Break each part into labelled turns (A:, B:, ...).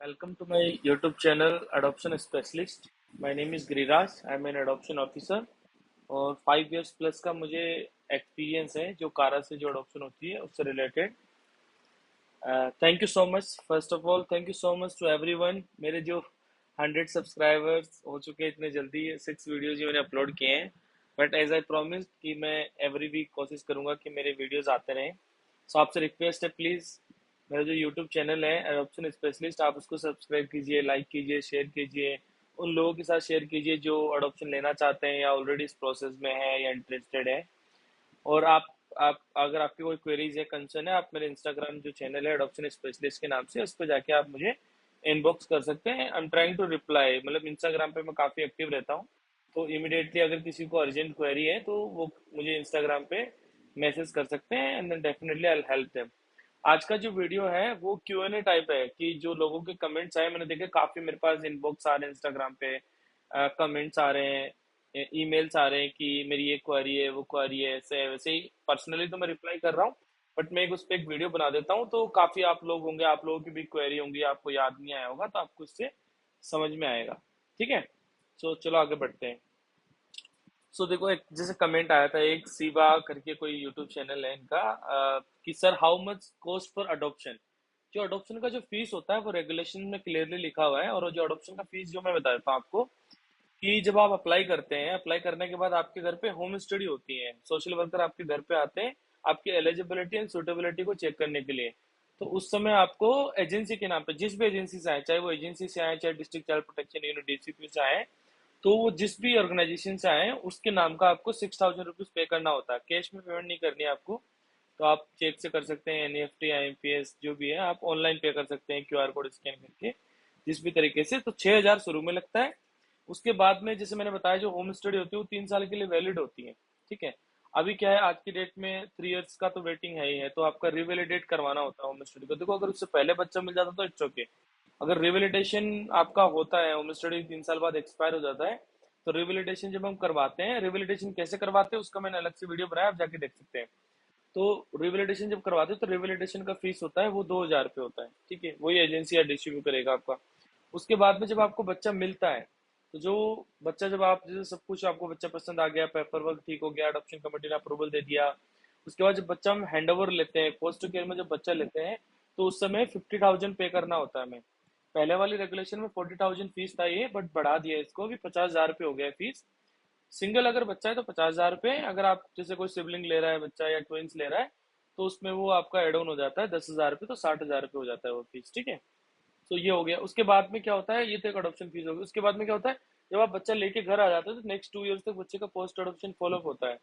A: Welcome to my YouTube channel Adoption Specialist. My name is Giriraj. I am an adoption officer और 5 years plus का मुझे experience है जो कारा से जो अडॉप्शन होती है उससे related. Thank you so much. First of all thank you so much to everyone. मेरे जो 100 सब्सक्राइबर्स हो चुके हैं इतने जल्दी, 6 वीडियोज जो मैंने अपलोड किए हैं, बट एज आई प्रॉमिस कि मैं एवरी वीक कोशिश करूंगा कि मेरे वीडियोस आते रहें। सो आपसे रिक्वेस्ट है, प्लीज़ मेरा जो यूट्यूब चैनल है एडॉप्शन स्पेशलिस्ट, आप उसको सब्सक्राइब कीजिए, लाइक कीजिए, शेयर कीजिए, उन लोगों के साथ शेयर कीजिए जो अडॉप्शन लेना चाहते हैं या ऑलरेडी इस प्रोसेस में है या इंटरेस्टेड है। और आप अगर आपकी कोई क्वेरीज है, कंसर्न है, आप मेरे इंस्टाग्राम जो चैनल है एडॉप्शन स्पेशलिस्ट के नाम से, उस पर जाके आप मुझे इनबॉक्स कर सकते हैं। I am trying to reply, मतलब इंस्टाग्राम पे मैं काफ़ी एक्टिव रहता हूँ, तो इमिडिएटली अगर किसी को अर्जेंट क्वेरी है तो वो मुझे इंस्टाग्राम पे मैसेज कर सकते हैं and then definitely I will help them. आज का जो वीडियो है वो Q&A टाइप है कि जो लोगों के कमेंट्स आए, मैंने देखे काफ़ी, मेरे पास इनबॉक्स आ रहे हैं इंस्टाग्राम पे, कमेंट्स आ रहे हैं, ईमेल्स आ रहे हैं कि मेरी ये क्वेरी है, वो क्वेरी है, ऐसे है वैसे ही। पर्सनली तो मैं रिप्लाई कर रहा हूँ, बट मैं उस पर एक वीडियो बना देता हूँ, तो काफ़ी आप लोग होंगे, आप लोगों की भी क्वेरी होंगी, आपको याद नहीं आया होगा तो आपको इससे समझ में आएगा। ठीक है, सो चलो आगे बढ़ते हैं। सो देखो, एक जैसे कमेंट आया था, एक सीबा करके कोई यूट्यूब चैनल है इनका, कि sir how much cost for adoption. जो अडॉप्शन का जो फीस होता है वो रेगुलेशन में क्लियरली लिखा हुआ है, और जो अडॉप्शन का फीस जो मैं बता देता हूँ आपको, कि जब आप अप्लाई करते हैं, अप्लाई करने के बाद आपके घर पे होम स्टडी होती है, सोशल वर्कर आपके घर पे आते हैं आपकी एलिजिबिलिटी एंड सुटेबिलिटी को चेक करने के लिए। तो उस समय आपको एजेंसी के नाम पे, जिस भी एजेंसी से आए, चाहे वो एजेंसी से आए, चाहे district child protection unit DCP से आए, तो वो जिस भी ऑर्गेनाइजेशन से आए उसके नाम का आपको 6,000 रुपीज पे करना होता है। कैश में पेमेंट नहीं करनी है आपको, तो आप चेक से कर सकते हैं, NEFT IMPS जो भी है आप ऑनलाइन पे कर सकते हैं, QR कोड स्कैन करके, जिस भी तरीके से। तो 6,000 शुरू में लगता है। उसके बाद में जैसे मैंने बताया, जो होम स्टडी होती है वो 3 साल के लिए वैलिड होती है। ठीक है, अभी क्या है, आज की डेट में 3 इयर्स का तो वेटिंग है ही है, तो आपका रिवैलिडेट करवाना होता है होम स्टडी को। देखो, अगर उससे पहले बच्चा मिल जाता तो इट्स ओके। अगर रिवैलिडेशन आपका होता है, होम स्टडी 3 साल बाद एक्सपायर हो जाता है, तो रिवैलिडेशन जब हम करवाते हैं, रिवैलिडेशन कैसे करवाते हैं उसका मैंने अलग से वीडियो बनाया, आप जाके देख सकते हैं। तो रिवैलिडेशन जब करवाते हैं तो रिवैलिडेशन का फीस होता है वो 2,000 रुपये होता है। ठीक है, वही एजेंसी या डिस्ट्रीब्यूट करेगा आपका। उसके बाद में जब आपको बच्चा मिलता है, तो जो बच्चा, जब आप जैसे सब कुछ आपको बच्चा पसंद आ गया, पेपर वर्क ठीक हो गया, अडॉप्शन कमेटी ने अप्रूवल दे दिया, उसके बाद जब बच्चा हम हैंड ओवर लेते हैं, फोस्टर केयर में जब बच्चा लेते हैं, तो उस समय 50,000 पे करना होता है हमें। पहले वाली रेगुलेशन में 40,000 फीस था ये, बट बढ़ा दिया इसको, अभी 50,000 रुपये हो गया फीस। सिंगल अगर बच्चा है तो 50,000 रुपये, अगर आप जैसे कोई सिबलिंग ले रहा है बच्चा या ट्विंस ले रहा है, तो उसमें वो आपका एड ऑन हो जाता है 10,000 रुपये, तो 60,000 रुपये हो जाता है वो फीस। ठीक है, तो ये हो गया। उसके बाद में क्या होता है, ये तो एक अडॉप्शन फीस होगी। उसके बाद में क्या होता है, जब आप बच्चा लेके घर आ जाते हैं तो नेक्स्ट 2 इयर्स तक बच्चे का पोस्ट अडॉप्शन फॉलोअप होता है।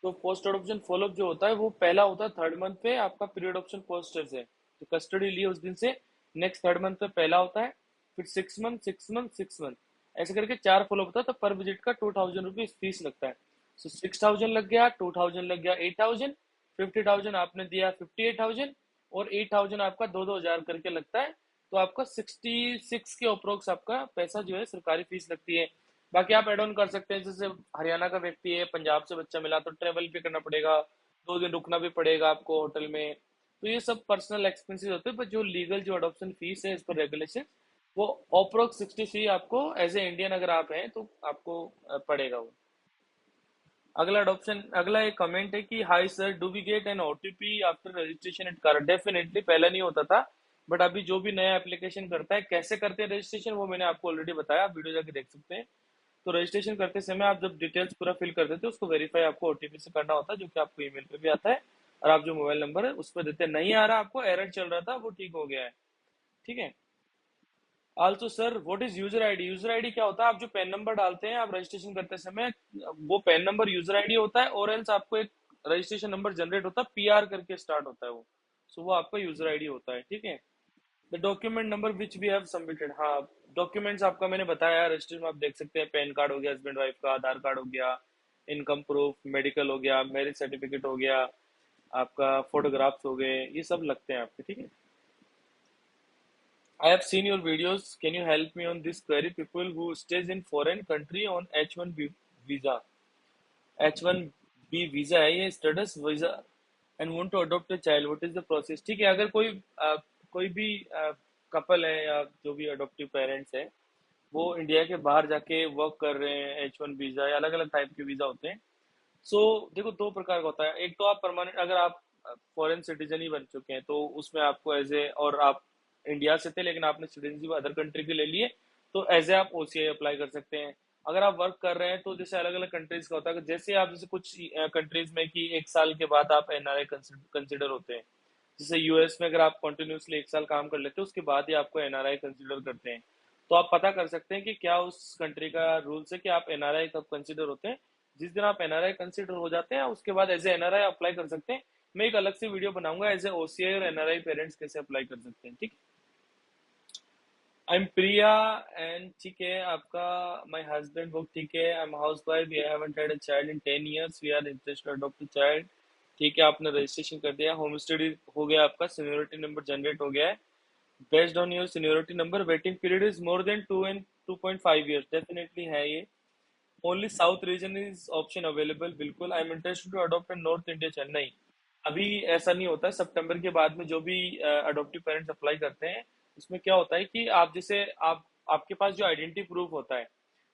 A: तो पोस्ट अडॉप्शन फॉलोअप जो होता है वो पहला होता है 3rd मंथ पे, आपका प्री अडॉप्शन पोस्टर से तो कस्टडी ली उस दिन से, नेक्स्ट 3rd मंथ पे पहला होता है, फिर 6 मंथ, 6 मंथ, 6 मंथ, ऐसे करके 4 फॉलोअप होता है। तो पर विजिट का 2,000 रुपीज फीस लगता है। सो 6,000 लग गया, 2,000 लग गया, 8,000, 50,000 आपने दिया, 58,000, और 8,000 आपका 2-2 हजार करके लगता है। तो आपका 66 के अप्रोक्स आपका पैसा जो है सरकारी फीस लगती है। बाकी आप एड ऑन कर सकते हैं, जैसे हरियाणा का व्यक्ति है, पंजाब से बच्चा मिला, तो ट्रेवल भी करना पड़ेगा, 2 दिन रुकना भी पड़ेगा आपको होटल में। तो ये सब पर्सनल एक्सपेंसेस होते हैं, पर जो लीगल जो अडॉप्शन फीस है इस पर रेगुलेशन, वो अप्रोक्स 63 आपको एज ए इंडियन अगर आप हैं तो आपको पड़ेगा वो। अगला एक कमेंट है कि hi sir, do we get an OTP after registration at CARA. Definitely, पहले नहीं होता था, बट अभी जो भी नया एप्लीकेशन करता है, कैसे करते हैं रजिस्ट्रेशन वो मैंने आपको ऑलरेडी बताया, आप वीडियो जाके देख सकते हैं। तो रजिस्ट्रेशन करते समय आप जब डिटेल्स पूरा फिल कर देते हो, उसको वेरीफाई आपको OTP से करना होता है, जो कि आपको ईमेल पे भी आता है, और आप जो मोबाइल नंबर है उस पर देते हैं। नहीं आ रहा, आपको एरर चल रहा था, वो ठीक हो गया है। ठीक है। Also sir, what is user ID. User ID क्या होता है, आप जो पैन नंबर डालते हैं आप रजिस्ट्रेशन करते समय, वो पैन नंबर यूजर आईडी होता है, और एल्स आपको एक रजिस्ट्रेशन नंबर जनरेट होता है, PR करके स्टार्ट होता है वो। सो वो आपका यूजर आईडी होता है। ठीक है। The document number which we have submitted. हाँ, डॉक्यूमेंट्स आपका मैंने बताया, रजिस्ट्रेशन में आप देख सकते हैं, पैन कार्ड हो गया हस्बैंड वाइफ का, आधार कार्ड हो गया, इनकम प्रूफ, मेडिकल हो गया, मैरिज सर्टिफिकेट हो गया, आपका फोटोग्राफ्स हो गए, ये सब लगते हैं आपके। ठीक है। I have seen your videos. Can you help me on this query? People who stays in foreign country on H1B visa. H1B visa है ये, status visa, and want to adopt a child. What is the process? ठीक है, अगर कोई भी couple है या जो भी अडॉप्टिव पेरेंट्स है वो इंडिया के बाहर जाके वर्क कर रहे हैं, H1 वीजा या अलग अलग टाइप के वीजा होते हैं। सो देखो दो प्रकार का होता है। एक तो आप परमानेंट, अगर आप फॉरेन सिटीजन ही बन चुके हैं तो उसमें आपको एज ए, और आप इंडिया से थे लेकिन आपने सिटीजनशिप अदर कंट्री के ले लिए, तो एज ए आप OCI अप्लाई कर सकते हैं। अगर आप वर्क कर रहे हैं तो जैसे अलग अलग कंट्रीज का होता है, जैसे आप जैसे कुछ कंट्रीज में कि 1 साल के बाद आप NRI कंसिडर होते हैं। जैसे US में अगर आप कंटिन्यूसली 1 साल काम कर लेते हो उसके बाद ही आपको NRI कंसिडर करते हैं। तो आप पता कर सकते हैं कि क्या उस कंट्री का रूल्स है कि आप NRI कब कंसिडर होते हैं। जिस दिन आप NRI कंसिडर हो जाते हैं उसके बाद एज ए NRI अप्लाई कर सकते हैं। मैं एक अलग से वीडियो बनाऊंगा एज ए OCI और NRI पेरेंट्स कैसे अप्लाई कर सकते हैं, ठीक है। आई एम प्रिया एंड ठीक है आपका, माय हस्बैंड वो ठीक है, I am housewife, we haven't had a child in 10 years, we are interested adopt a child. ठीक है, आपने रजिस्ट्रेशन कर दिया, होम स्टडी हो गया, आपका सीनियोरिटी नंबर जनरेट हो गया है। Based on your seniority number waiting period is more than 2.5 years, definitely है ये। Only south region is option available, बिल्कुल। I am interested to adopt in north India, Chennai. अभी ऐसा नहीं होता है, सितंबर के बाद में जो भी अडॉप्टिव पेरेंट्स अप्लाई करते हैं उसमें क्या होता है कि आप जैसे आप आपके पास जो आइडेंटिटी प्रूफ होता है,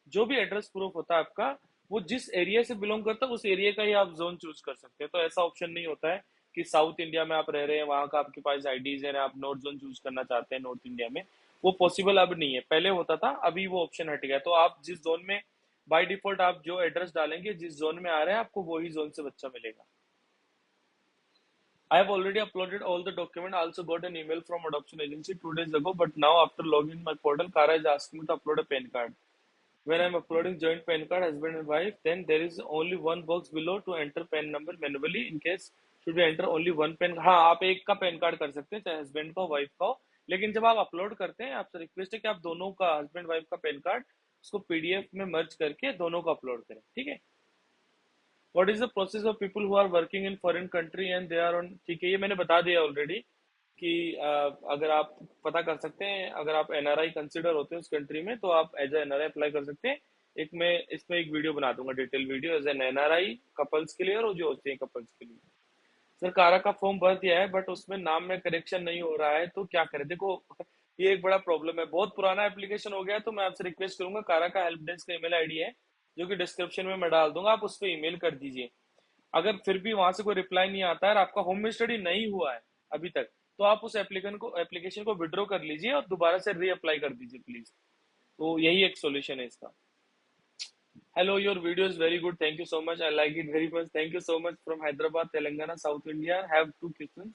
A: जो भी एड्रेस प्रूफ होता है आपका, वो जिस एरिया से बिलोंग करता है उस एरिया का ही आप जोन चूज कर सकते हैं। तो ऐसा ऑप्शन नहीं होता है कि साउथ इंडिया में आप रह रहे हैं वहां का आपके पास आईडीज है, आप नॉर्थ जोन चूज करना चाहते हैं नॉर्थ इंडिया में, वो पॉसिबल अब नहीं है। पहले होता था, अभी वो ऑप्शन हट गया। तो आप जिस जोन में बाय डिफॉल्ट आप जो एड्रेस डालेंगे, जिस जोन में आ रहे हैं आपको वही जोन से बच्चा मिलेगा। I have already uploaded all the document. I also got an email from adoption agency 2 days ago, but now after logging in my portal, Kara is asking me to upload a PAN card. When I'm uploading joint PAN card, husband and wife, then there is only one box below to enter PAN number manually. In case should we enter only one PAN, हाँ आप एक का PAN card कर सकते हैं, चाहे husband का हो वाइफ का हो। लेकिन जब आप अपलोड करते हैं आपसे रिक्वेस्ट है कि आप दोनों का, हस्बैंड वाइफ का PAN कार्ड उसको PDF में मर्ज करके दोनों का अपलोड करें, ठीक है। What is the process of people who are working in foreign country and they are on, ठीक है, ये मैंने बता दिया ऑलरेडी कि अगर आप पता कर सकते हैं, अगर आप NRI कंसिडर होते हैं उस कंट्री में तो आप एज ए NRI अप्लाई कर सकते हैं। एक मैं इसमें एक वीडियो बना दूंगा, detail video as an NRI couples के लिए और जो होते हैं कपल्स के लिए। सर कारा का फॉर्म भर दिया है बट उसमें नाम में करेक्शन नहीं हो रहा है, तो क्या करें। देखो ये एक बड़ा प्रॉब्लम है, बहुत पुराना एप्लीकेशन हो गया है, तो मैं आपसे रिक्वेस्ट करूंगा, कारा का हेल्प डेस्क का ईमेल आईडी है जो कि डिस्क्रिप्शन में मैं डाल दूंगा, आप उस पर ईमेल कर दीजिए। अगर फिर भी वहां से कोई रिप्लाई नहीं आता है और आपका होम स्टडी नहीं हुआ है अभी तक, तो आप उस एप्लीकेशन को विड्रॉ कर लीजिए और दोबारा से रीअप्लाई कर दीजिए प्लीज। तो यही एक सॉल्यूशन है इसका। Hello, your video is very good, thank you so much, I like it very much, thank you so much from Hyderabad Telangana south India, have 2 questions।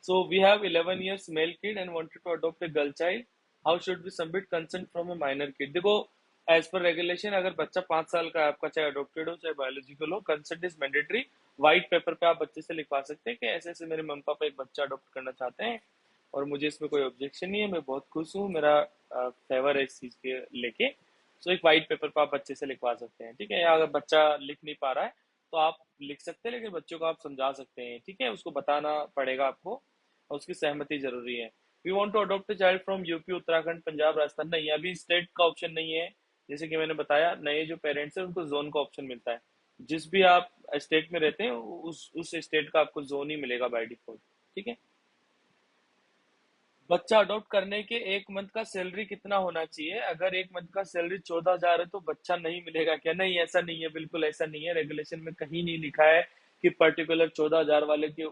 A: So we have 11 years male kid and wanted to adopt a girl child. How should we submit consent from a minor kid? देखो as per regulation अगर बच्चा 5 साल का है आपका, चाहे adopted हो चाहे बायोलॉजिकल हो, consent is mandatory. White paper पे आप बच्चे से लिखवा सकते हैं कि ऐसे ऐसे मेरे मम्मी पापा एक बच्चा अडॉप्ट करना चाहते हैं और मुझे इसमें कोई ऑब्जेक्शन नहीं है, मैं बहुत खुश हूँ, मेरा फेवर है इस चीज के लेके। सो एक व्हाइट पेपर पे आप बच्चे से लिखवा सकते हैं, ठीक है। या अगर बच्चा लिख नहीं पा रहा है तो आप लिख सकते हैं, लेकिन बच्चों को आप समझा सकते हैं, ठीक है, उसको बताना पड़ेगा आपको और उसकी सहमति जरूरी है। We want to adopt a child from UP, Uttarakhand, Punjab, Rajasthan, नहीं अभी स्टेट का ऑप्शन नहीं है। जैसे कि मैंने बताया, नए जो पेरेंट्स हैं उनको जोन का ऑप्शन मिलता है। जिस भी आप स्टेट में रहते हैं उस स्टेट का आपको जोन ही मिलेगा बाय डिफॉल्ट, ठीक है। बच्चा अडॉप्ट करने के 1 मंथ का सैलरी कितना होना चाहिए? अगर 1 मंथ का सैलरी 14,000 है तो बच्चा नहीं मिलेगा क्या? नहीं, ऐसा नहीं है, बिल्कुल ऐसा नहीं है। रेगुलेशन में कहीं नहीं लिखा है कि पर्टिकुलर 14,000 वाले के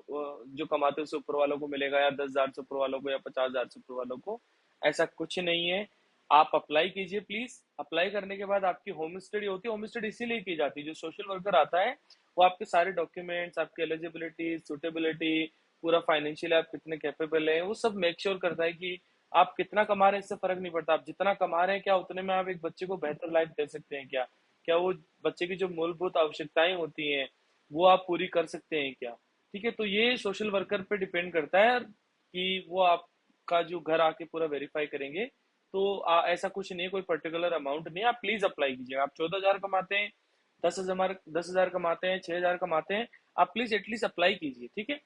A: जो कमाते हैं उससे ऊपर वालों को मिलेगा, या 10,000 से ऊपर वालों को, या 50,000 से ऊपर वालों को। ऐसा कुछ नहीं है। आप अप्लाई कीजिए प्लीज। अप्लाई करने के बाद आपकी होम स्टडी होती है। होम स्टडी इसीलिए की जाती है, जो सोशल वर्कर आता है वो आपके सारे डॉक्यूमेंट्स, आपकी एलिजिबिलिटी, सुटेबिलिटी, पूरा फाइनेंशियल आप कितने कैपेबल है, वो सब मेक श्योर करता है कि आप कितना कमा रहे हैं। इससे फर्क नहीं पड़ता आप जितना कमा रहे हैं, क्या उतने में आप एक बच्चे को बेहतर लाइफ दे सकते हैं क्या? क्या वो बच्चे की जो मूलभूत आवश्यकताएं होती हैं वो आप पूरी कर सकते हैं क्या? ठीक है, तो ये सोशल वर्कर पे डिपेंड करता है कि वो आपका जो घर आके पूरा वेरीफाई करेंगे। तो ऐसा कुछ नहीं है, कोई पर्टिकुलर अमाउंट नहीं है। आप प्लीज अप्लाई कीजिए। आप 14,000 कमाते हैं, 10,000 कमाते हैं, 6,000 कमाते हैं, आप प्लीज एटलीस्ट अप्लाई कीजिए, ठीक है।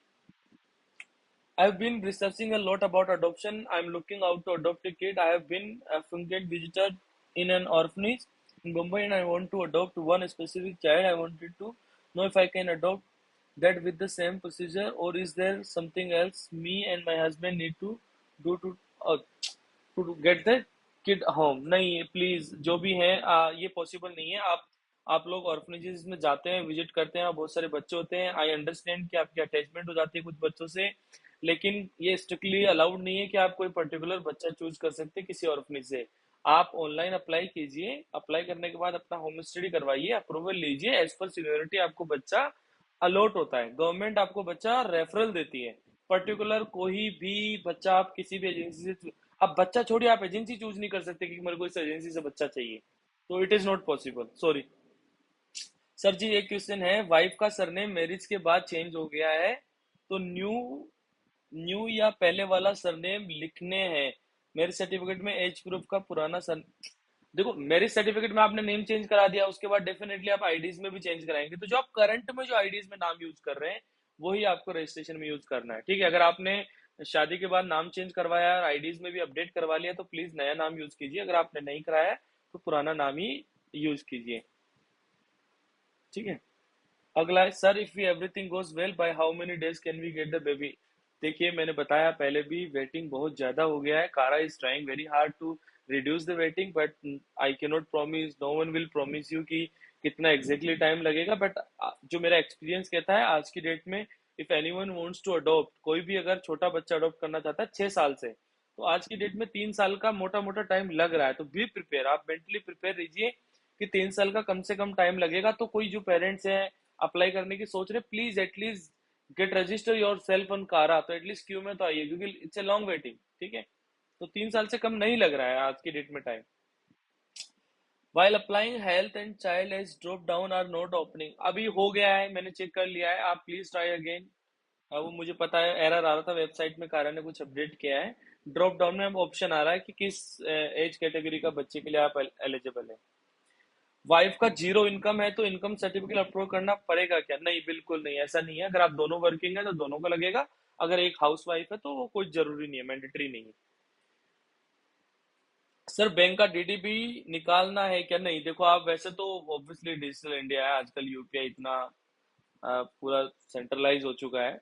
A: I've been researching a lot about adoption. I'm looking out to adopt a kid. I have been a frequent visitor in an orphanage in Mumbai and I want to adopt one specific child. I wanted to know if I can adopt that with the same procedure or is there something else me and my husband need to do to. Oh. To get the kid home. नहीं please, जो भी है ये possible नहीं है। आप लोग orphanages में जाते हैं, विजिट करते हैं, बहुत सारे बच्चे होते हैं, आई अंडरस्टैंड कि आपकी अटैचमेंट हो जाती है कुछ बच्चों से, लेकिन ये स्ट्रिक्टली अलाउड नहीं है कि आप कोई पर्टिकुलर बच्चा चूज कर सकते हैं किसी ऑर्फनेज से। आप ऑनलाइन अप्लाई कीजिए, अप्लाई करने के बाद अपना होम स्टडी करवाइए, अप्रूवल लीजिए, एज पर सीनियरिटी आपको बच्चा अलॉट होता है, गवर्नमेंट आपको बच्चा रेफरल देती है। पर्टिकुलर कोई भी बच्चा आप किसी भी एजेंसी से, अब बच्चा छोड़िए, आप एजेंसी चूज नहीं कर सकते कि मेरे को इस एजेंसी से बच्चा चाहिए, तो it is not possible, sorry. Sir ji एक क्वेश्चन है, वाइफ का सरनेम मैरिज के बाद चेंज हो गया है, तो न्यू न्यू या पहले वाला सरनेम लिखने हैं। मैरिज सर्टिफिकेट में एज प्रूफ का पुराना सर, देखो मैरिज सर्टिफिकेट में आपने नेम चेंज करा दिया, उसके बाद डेफिनेटली आप आईडीज में भी चेंज कराएंगे, तो जो आप करंट में जो आईडीज में नाम यूज कर रहे हैं वही आपको रजिस्ट्रेशन में यूज करना है, ठीक है। अगर आपने शादी के बाद नाम चेंज करवाया और आईडीज में भी अपडेट करवा लिया तो प्लीज नया नाम यूज कीजिए, अगर आपने नहीं कराया है, तो पुराना नाम ही यूज कीजिए, ठीक है। अगला है, sir if we everything goes well by how many days can we get the baby. देखिए मैंने बताया पहले भी, वेटिंग बहुत ज्यादा हो गया है, CARA is trying very hard to reduce the waiting, but I can not promise, no one will promise you कि कितना एग्जैक्टली टाइम लगेगा, बट जो मेरा एक्सपीरियंस कहता है आज की डेट में, if anyone wants to adopt, कोई भी अगर छोटा बच्चा अडॉप्ट करना चाहता है 6 साल से, तो आज की डेट में 3 साल का मोटा मोटा टाइम लग रहा है, तो बी प्रिपेयर, आप मेंटली प्रिपेयर रहिए कि 3 साल का कम से कम टाइम लगेगा। तो कोई जो पेरेंट्स हैं अप्लाई करने की सोच रहे, please at least get register your self on कारा, तो एटलीस्ट क्यू में तो आइए, क्योंकि इट्स ए लॉन्ग वेटिंग, ठीक है। तो 3 साल से कम नहीं लग रहा है आज की डेट में time. While applying health and child age drop down are not opening, अभी हो गया है, मैंने चेक कर लिया है, आप प्लीज ट्राई अगेन। वो मुझे पता है एरर आ रहा था वेबसाइट में, कारा ने कुछ अपडेट किया है। ड्रॉप डाउन में अब ऑप्शन आ रहा है कि किस एज कैटेगरी का बच्चे के लिए आप एलिजिबल है। वाइफ का जीरो इनकम है तो इनकम सर्टिफिकेट अपलोड करना पड़ेगा क्या? नहीं, बिल्कुल नहीं, ऐसा नहीं है। अगर आप दोनों वर्किंग है तो दोनों का लगेगा, अगर एक हाउस वाइफ है तो वो कोई जरूरी नहीं है, मैंडेटरी नहीं है। सर बैंक का डीडीबी निकालना है क्या? नहीं, देखो आप वैसे तो ऑब्वियसली डिजिटल इंडिया है आजकल, यूपीआई इतना पूरा सेंट्रलाइज हो चुका है,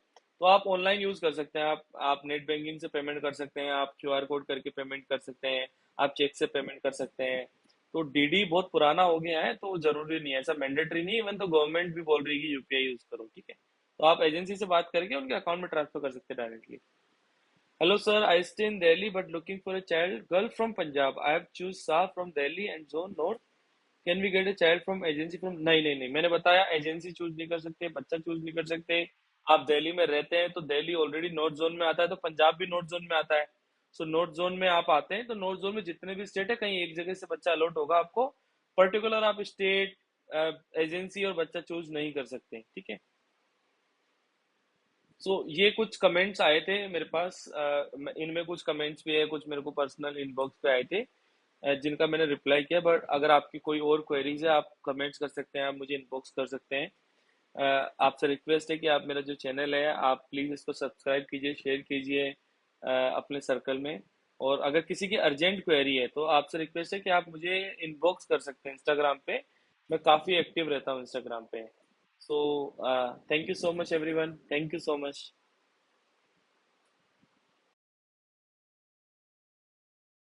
A: तो आप ऑनलाइन यूज कर सकते हैं, आप नेट बैंकिंग से पेमेंट कर सकते हैं, आप क्यूआर कोड करके पेमेंट कर सकते हैं, आप चेक से पेमेंट कर सकते हैं। तो डीडी बहुत पुराना हो गया है, तो जरूरी नहीं है, ऐसा मैंडेटरी नहीं है, इवन तो गवर्नमेंट भी बोल रही है कि यूपीआई यूज करो, ठीक है। तो आप एजेंसी से बात करके उनके अकाउंट में ट्रांसफर कर सकते हैं directly. Hello sir, I stay in Delhi but looking for a child girl from Punjab, I have choose सा from Delhi and zone north, can we get a child from agency from, नहीं नहीं नहीं, मैंने बताया एजेंसी चूज नहीं कर सकते, बच्चा चूज नहीं कर सकते। आप दिल्ली में रहते हैं तो दिल्ली ऑलरेडी नॉर्थ जोन में आता है, तो पंजाब भी नॉर्थ जोन में आता है। सो नॉर्थ जोन में आप आते हैं तो नॉर्थ जोन में जितने भी स्टेट है, कहीं एक जगह से बच्चा अलॉट होगा आपको, पर्टिकुलर आप स्टेट, एजेंसी और बच्चा चूज नहीं कर सकते, ठीक है। ये कुछ कमेंट्स आए थे मेरे पास, इनमें कुछ कमेंट्स भी है, कुछ मेरे को पर्सनल इनबॉक्स पे आए थे, जिनका मैंने रिप्लाई किया, बट अगर आपकी कोई और क्वेरीज है आप कमेंट्स कर सकते हैं, आप मुझे इनबॉक्स कर सकते हैं। आपसे रिक्वेस्ट है कि आप मेरा जो चैनल है आप प्लीज़ इसको सब्सक्राइब कीजिए, शेयर कीजिए अपने सर्कल में। और अगर किसी की अर्जेंट क्वेरी है तो आपसे रिक्वेस्ट है कि आप मुझे इनबॉक्स कर सकते हैं इंस्टाग्राम पे, मैं काफ़ी एक्टिव रहता हूँ इंस्टाग्राम पे। So thank you so much everyone, thank you so much.